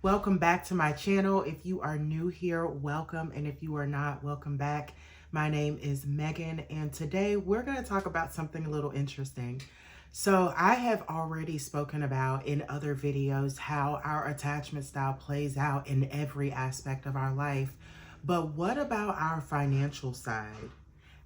Welcome back to my channel. If you are new here, welcome. And if you are not, welcome back. My name is Megan, and today we're going to talk about something a little interesting. So I have already spoken about in other videos how our attachment style plays out in every aspect of our life. But what about our financial side?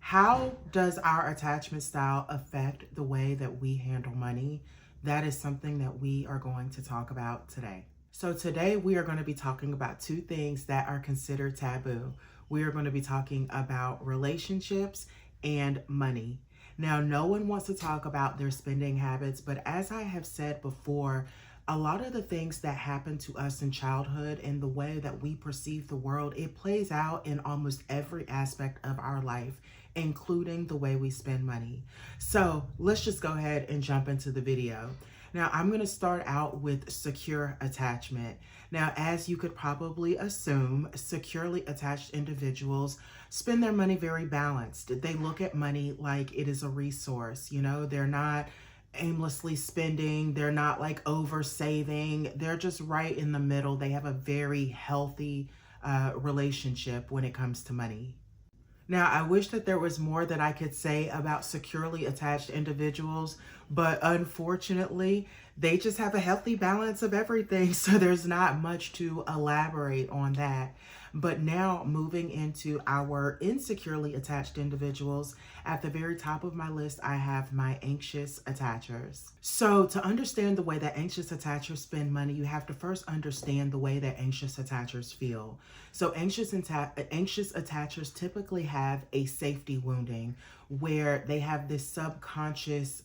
How does our attachment style affect the way that we handle money? That is something that we are going to talk about today. So today we are going to be talking about two things that are considered taboo. We are going to be talking about relationships and money. Now, no one wants to talk about their spending habits, but as I have said before, a lot of the things that happen to us in childhood and the way that we perceive the world, it plays out in almost every aspect of our life, including the way we spend money. So let's just go ahead and jump into the video. Now, I'm going to start out with secure attachment. Now, as you could probably assume, securely attached individuals spend their money very balanced. They look at money like it is a resource. They're not aimlessly spending, they're not like over saving, they're just right in the middle. They have a very healthy relationship when it comes to money. Now, I wish that there was more that I could say about securely attached individuals, but unfortunately, they just have a healthy balance of everything, so there's not much to elaborate on that. But now, moving into our insecurely attached individuals, at the very top of my list, I have my anxious attachers. So, to understand the way that anxious attachers spend money, you have to first understand the way that anxious attachers feel. So, anxious attachers typically have a safety wounding where they have this subconscious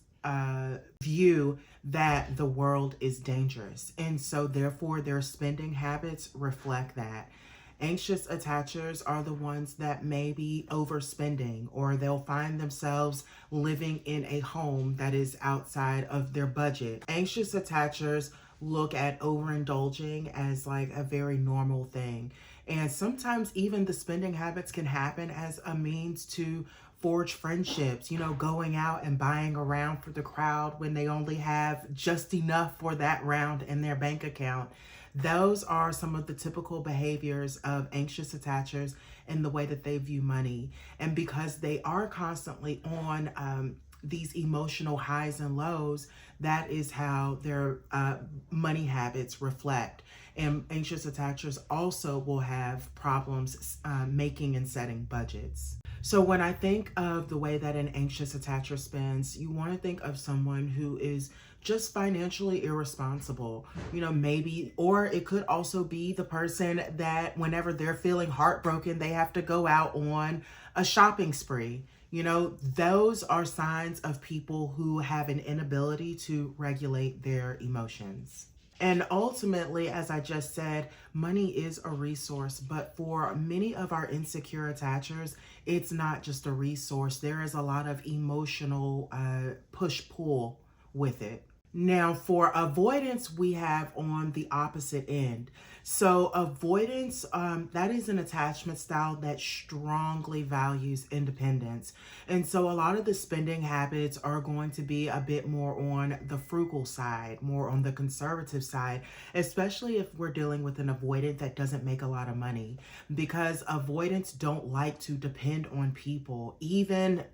view that the world is dangerous. And so, therefore, their spending habits reflect that. Anxious attachers are the ones that may be overspending, or they'll find themselves living in a home that is outside of their budget. Anxious attachers look at overindulging as like a very normal thing. And sometimes even the spending habits can happen as a means to forge friendships, going out and buying a round for the crowd when they only have just enough for that round in their bank account. Those are some of the typical behaviors of anxious attachers in the way that they view money. And because they are constantly on these emotional highs and lows, that is how their money habits reflect. And anxious attachers also will have problems making and setting budgets. So when I think of the way that an anxious attacher spends, you want to think of someone who is just financially irresponsible, maybe, or it could also be the person that whenever they're feeling heartbroken, they have to go out on a shopping spree. Those are signs of people who have an inability to regulate their emotions. And ultimately, as I just said, money is a resource, but for many of our insecure attachers, it's not just a resource. There is a lot of emotional push-pull with it. Now, for avoidance, we have on the opposite end. So avoidance, that is an attachment style that strongly values independence. And so a lot of the spending habits are going to be a bit more on the frugal side, more on the conservative side, especially if we're dealing with an avoidant that doesn't make a lot of money, because avoidants don't like to depend on people, even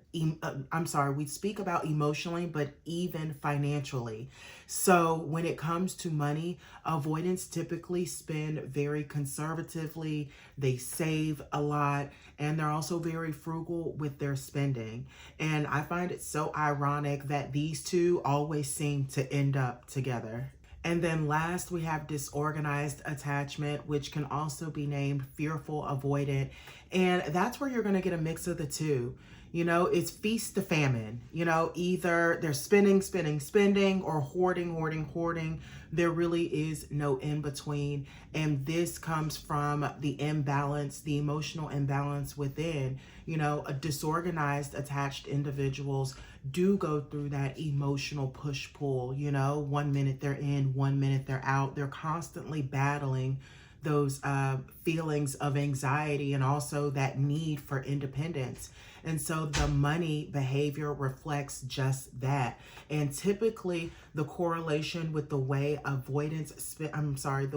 we speak about emotionally, but even financially. So when it comes to money, avoidants typically spend very conservatively, they save a lot, and they're also very frugal with their spending. And I find it so ironic that these two always seem to end up together. And then last, we have disorganized attachment, which can also be named fearful avoidant. And that's where you're going to get a mix of the two. It's feast to famine. Either they're spending, or hoarding. There really is no in between. And this comes from the imbalance, the emotional imbalance within. A disorganized attached individuals do go through that emotional push pull. 1 minute they're in, 1 minute they're out. They're constantly battling those feelings of anxiety and also that need for independence. And so the money behavior reflects just that. And typically the correlation with the way the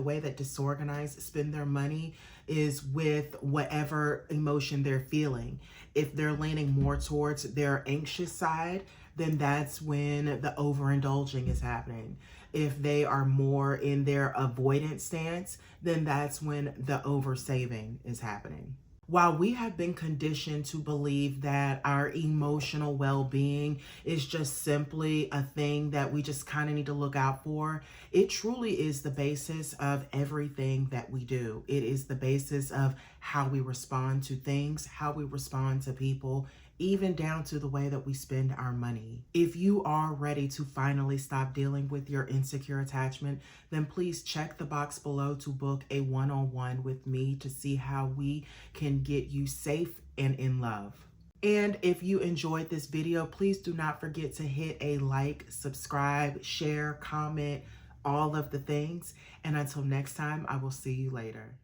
way that disorganized spend their money is with whatever emotion they're feeling. If they're leaning more towards their anxious side, then that's when the overindulging is happening. If they are more in their avoidance stance, then that's when the oversaving is happening. While we have been conditioned to believe that our emotional well-being is just simply a thing that we just kind of need to look out for, it truly is the basis of everything that we do. It is the basis of how we respond to things, how we respond to people, even down to the way that we spend our money. If you are ready to finally stop dealing with your insecure attachment, then please check the box below to book a one-on-one with me to see how we can get you safe and in love. And if you enjoyed this video, please do not forget to hit a like, subscribe, share, comment, all of the things. And until next time, I will see you later.